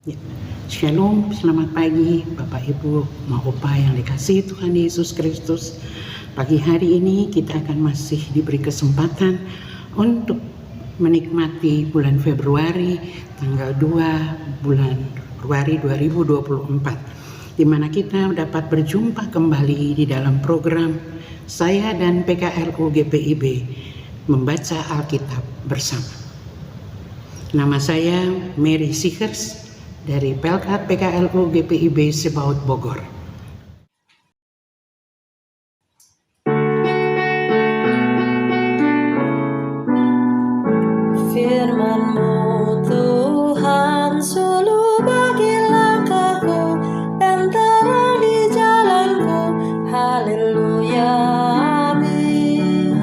Ya. Shalom, selamat pagi Bapak Ibu, Opa yang dikasihi Tuhan Yesus Kristus. Pagi hari ini kita akan masih diberi kesempatan untuk menikmati bulan Februari, tanggal 2 bulan Februari 2024, di mana kita dapat berjumpa kembali di dalam program saya dan PKLU GPIB membaca Alkitab bersama. Nama saya Mary Sichers dari Pelkat PKLU GPIB Sebaut Bogor. Firman-Mu Tuhan suluh bagi langkahku dan terang di jalanku. Haleluya, amin.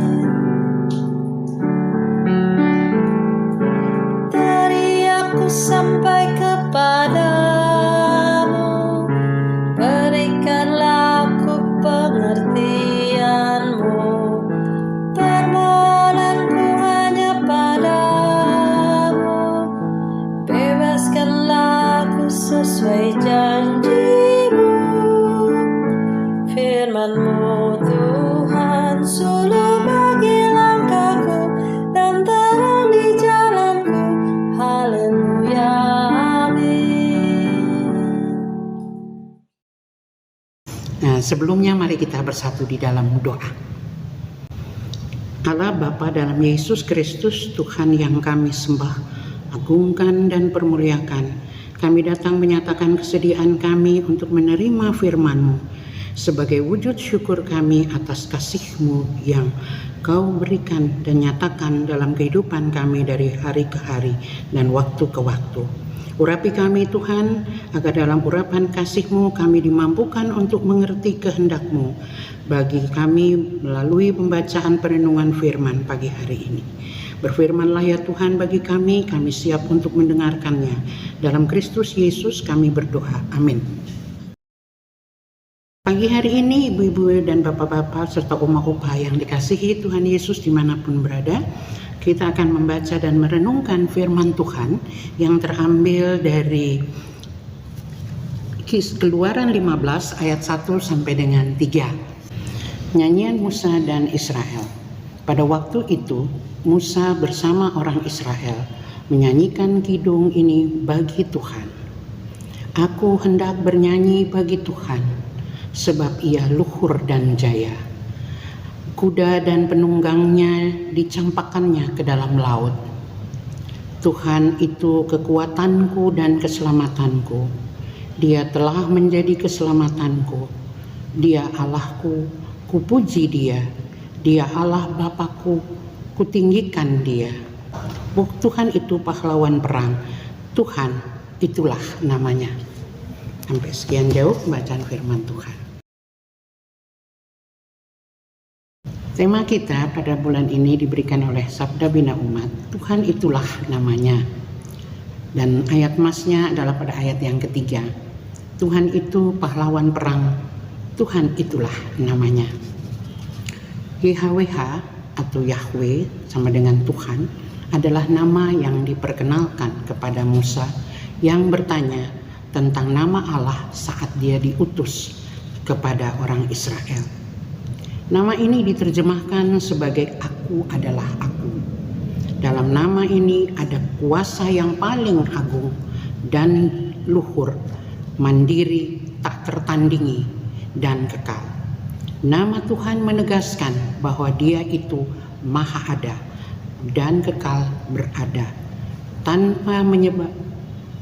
Teriakku sampai kepadamu, berikanlah aku pengertian-Mu. Permohonanku hanya padamu, bebaskanlah aku sesuai janji-Mu. Firman-Mu Tuhan suluh bagi langkahku dan terang di jalanku. Haleluya, amin. Nah, sebelumnya mari kita bersatu di dalam doa. Allah Bapa dalam Yesus Kristus, Tuhan yang kami sembah, agungkan dan permuliakan, kami datang menyatakan kesediaan kami untuk menerima firman-Mu sebagai wujud syukur kami atas kasih-Mu yang Kau berikan dan nyatakan dalam kehidupan kami dari hari ke hari dan waktu ke waktu. Urapi kami Tuhan, agar dalam urapan kasih-Mu kami dimampukan untuk mengerti kehendak-Mu bagi kami melalui pembacaan perenungan firman pagi hari ini. Berfirmanlah ya Tuhan bagi kami siap untuk mendengarkannya. Dalam Kristus Yesus kami berdoa, amin. Pagi hari ini ibu-ibu dan bapak-bapak serta oma-opa yang dikasihi Tuhan Yesus dimanapun berada, kita akan membaca dan merenungkan firman Tuhan yang terambil dari Keluaran 15 ayat 1 sampai dengan 3. Nyanyian Musa dan Israel. Pada waktu itu Musa bersama orang Israel menyanyikan kidung ini bagi Tuhan. Aku hendak bernyanyi bagi Tuhan, sebab ia luhur dan jaya. Kuda dan penunggangnya dicampakkannya ke dalam laut. Tuhan itu kekuatanku dan keselamatanku. Dia telah menjadi keselamatanku. Dia Allahku, kupuji dia. Dia Allah Bapakku, kutinggikan dia. Tuhan itu pahlawan perang. Tuhan itulah namanya. Sampai sekian jauh bacaan firman Tuhan. Tema kita pada bulan ini diberikan oleh Sabda Bina Umat, Tuhan itulah namanya. Dan ayat masnya adalah pada ayat yang ketiga. Tuhan itu pahlawan perang, Tuhan itulah namanya. YHWH atau Yahweh sama dengan Tuhan adalah nama yang diperkenalkan kepada Musa yang bertanya tentang nama Allah saat dia diutus kepada orang Israel. Nama ini diterjemahkan sebagai Aku adalah Aku. Dalam nama ini ada kuasa yang paling agung dan luhur, mandiri, tak tertandingi, dan kekal. Nama Tuhan menegaskan bahwa Dia itu maha ada dan kekal berada, tanpa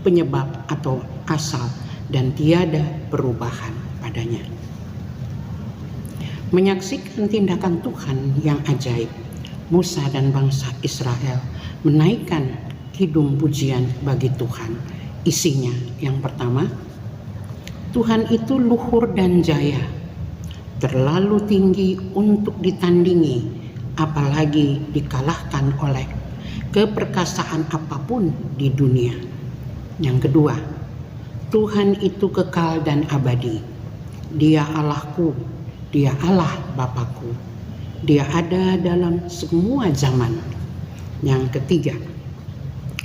penyebab atau asal, dan tiada perubahan padanya. Menyaksikan tindakan Tuhan yang ajaib, Musa dan bangsa Israel menaikkan kidung pujian bagi Tuhan. Isinya yang pertama, Tuhan itu luhur dan jaya, terlalu tinggi untuk ditandingi, apalagi dikalahkan oleh keperkasaan apapun di dunia. Yang kedua, Tuhan itu kekal dan abadi. Dia Allahku, Dia Allah Bapakku. Dia ada dalam semua zaman. Yang ketiga,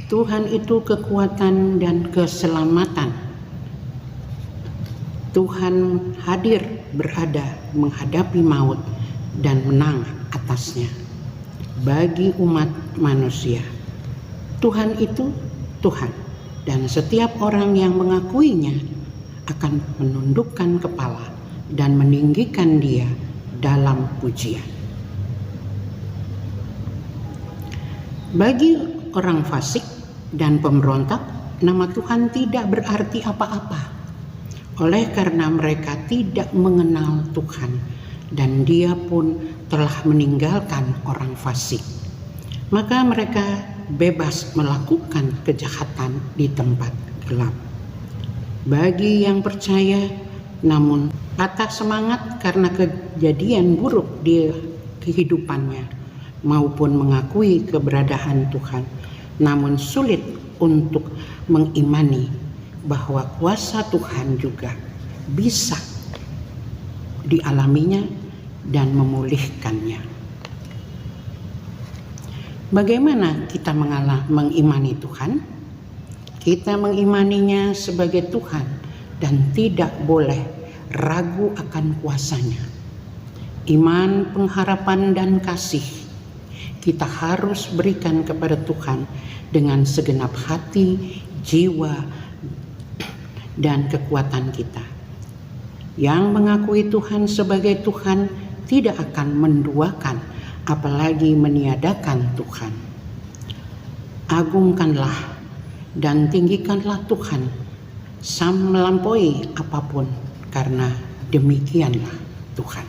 Tuhan itu kekuatan dan keselamatan. Tuhan hadir berada menghadapi maut dan menang atasnya bagi umat manusia. Tuhan itu Tuhan, dan setiap orang yang mengakuinya akan menundukkan kepala dan meninggikan Dia dalam pujian. Bagi orang fasik dan pemberontak, nama Tuhan tidak berarti apa-apa. Oleh karena mereka tidak mengenal Tuhan dan Dia pun telah meninggalkan orang fasik, maka mereka bebas melakukan kejahatan di tempat gelap. Bagi yang percaya namun patah semangat karena kejadian buruk di kehidupannya maupun mengakui keberadaan Tuhan, namun sulit untuk mengimani bahwa kuasa Tuhan juga bisa dialaminya dan memulihkannya. Bagaimana kita mengimani Tuhan? Kita mengimaninya sebagai Tuhan dan tidak boleh ragu akan kuasanya. Iman, pengharapan, dan kasih kita harus berikan kepada Tuhan dengan segenap hati, jiwa, dan kekuatan kita. Yang mengakui Tuhan sebagai Tuhan tidak akan menduakan, apalagi meniadakan Tuhan. Agungkanlah dan tinggikanlah Tuhan melampaui apapun, karena demikianlah Tuhan.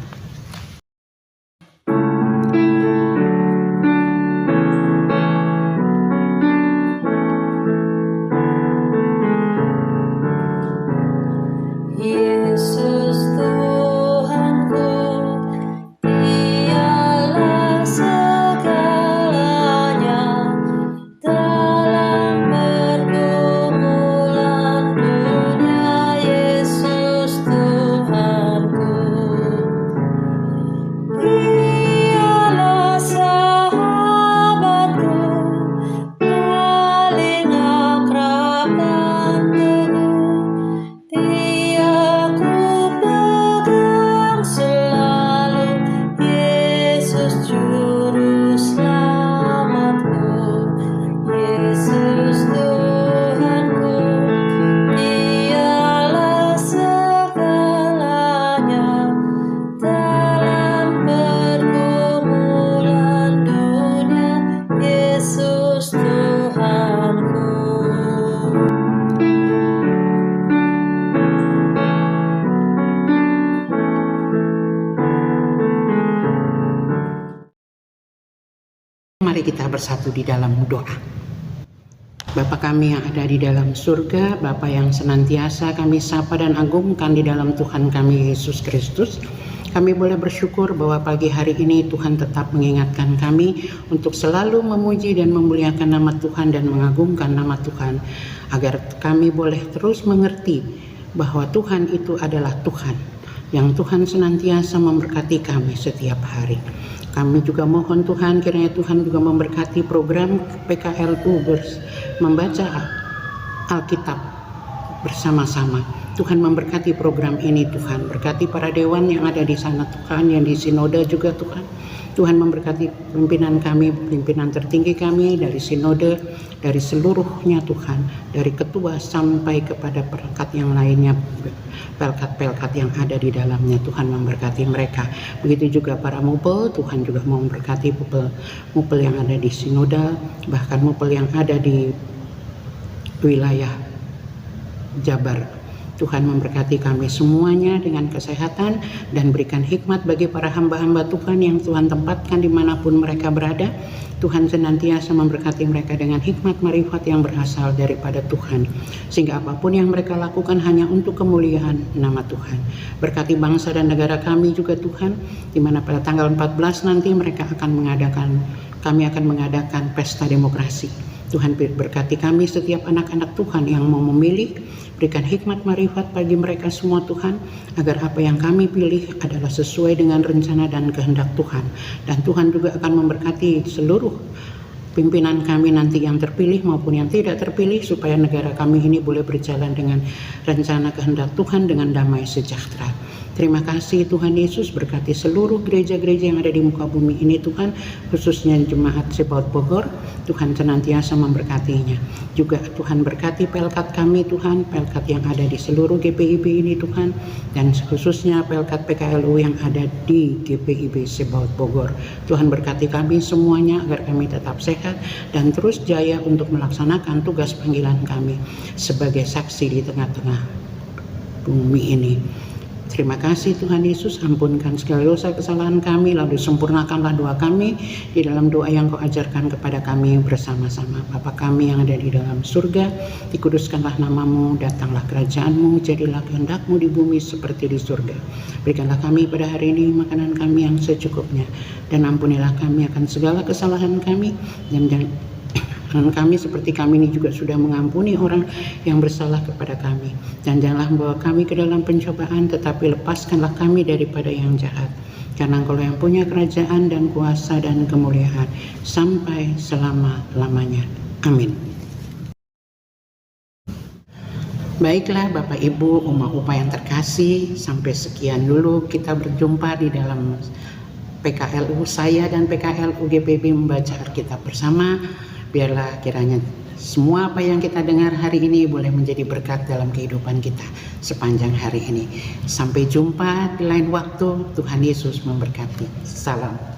Yesus Tuhanku, Dialah segalanya. Dalam pergumulan dunia, Yesus Tuhanku. Dialah sahabatku, paling akrab dan teguh. Dia ku pegang selalu, Yesus Juru Selamatku. Yesus Tuhanku, Dialah segalanya. Dalam pergumulan dunia, Yesus Tuhanku. Mari kita bersatu di dalam doa. Bapa kami yang ada di dalam surga, Bapa yang senantiasa kami sapa dan agungkan di dalam Tuhan kami Yesus Kristus, kami boleh bersyukur bahwa pagi hari ini Tuhan tetap mengingatkan kami untuk selalu memuji dan memuliakan nama Tuhan dan mengagungkan nama Tuhan, agar kami boleh terus mengerti bahwa Tuhan itu adalah Tuhan, yang Tuhan senantiasa memberkati kami setiap hari. Kami juga mohon Tuhan, kiranya Tuhan juga memberkati program PKLU membaca Alkitab bersama-sama. Tuhan memberkati program ini Tuhan. Berkati para dewan yang ada di sana Tuhan, yang di sinode juga Tuhan. Tuhan memberkati pimpinan kami, pimpinan tertinggi kami dari sinode, dari seluruhnya Tuhan, dari ketua sampai kepada perangkat yang lainnya, pelkat-pelkat yang ada di dalamnya. Tuhan memberkati mereka. Begitu juga para mupel, Tuhan juga mau memberkati mupel yang ada di sinode, bahkan mupel yang ada di wilayah Jabar. Tuhan memberkati kami semuanya dengan kesehatan dan berikan hikmat bagi para hamba-hamba Tuhan yang Tuhan tempatkan dimanapun mereka berada. Tuhan senantiasa memberkati mereka dengan hikmat marifat yang berasal daripada Tuhan, sehingga apapun yang mereka lakukan hanya untuk kemuliaan nama Tuhan. Berkati bangsa dan negara kami juga Tuhan, di mana pada tanggal 14 nanti kami akan mengadakan pesta demokrasi. Tuhan berkati kami setiap anak-anak Tuhan yang mau memilih, berikan hikmat marifat bagi mereka semua Tuhan, agar apa yang kami pilih adalah sesuai dengan rencana dan kehendak Tuhan. Dan Tuhan juga akan memberkati seluruh pimpinan kami nanti yang terpilih maupun yang tidak terpilih, supaya negara kami ini boleh berjalan dengan rencana kehendak Tuhan dengan damai sejahtera. Terima kasih Tuhan Yesus, berkati seluruh gereja-gereja yang ada di muka bumi ini Tuhan, khususnya Jemaat Sebaot Bogor. Tuhan senantiasa memberkatinya. Juga Tuhan berkati pelkat kami Tuhan, pelkat yang ada di seluruh GPIB ini Tuhan, dan khususnya pelkat PKLU yang ada di GPIB Sebaot Bogor. Tuhan berkati kami semuanya agar kami tetap sehat dan terus jaya untuk melaksanakan tugas panggilan kami sebagai saksi di tengah-tengah bumi ini. Terima kasih Tuhan Yesus, ampunkan segala dosa kesalahan kami, lalu sempurnakanlah doa kami di dalam doa yang Kau ajarkan kepada kami bersama-sama. Bapa kami yang ada di dalam surga, dikuduskanlah namamu, datanglah kerajaanmu, jadilah kehendak-Mu di bumi seperti di surga. Berikanlah kami pada hari ini makanan kami yang secukupnya, dan ampunilah kami akan segala kesalahan kami, dan kami seperti kami ini juga sudah mengampuni orang yang bersalah kepada kami. Dan janganlah membawa kami ke dalam pencobaan, tetapi lepaskanlah kami daripada yang jahat. Karena Engkau yang punya kerajaan dan kuasa dan kemuliaan sampai selama-lamanya. Amin. Baiklah Bapak Ibu, Uma-Upa yang terkasih, sampai sekian dulu kita berjumpa di dalam PKLU. Saya dan PKLU GPIB membaca Alkitab bersama. Biarlah kiranya semua apa yang kita dengar hari ini boleh menjadi berkat dalam kehidupan kita sepanjang hari ini. Sampai jumpa di lain waktu. Tuhan Yesus memberkati. Salam.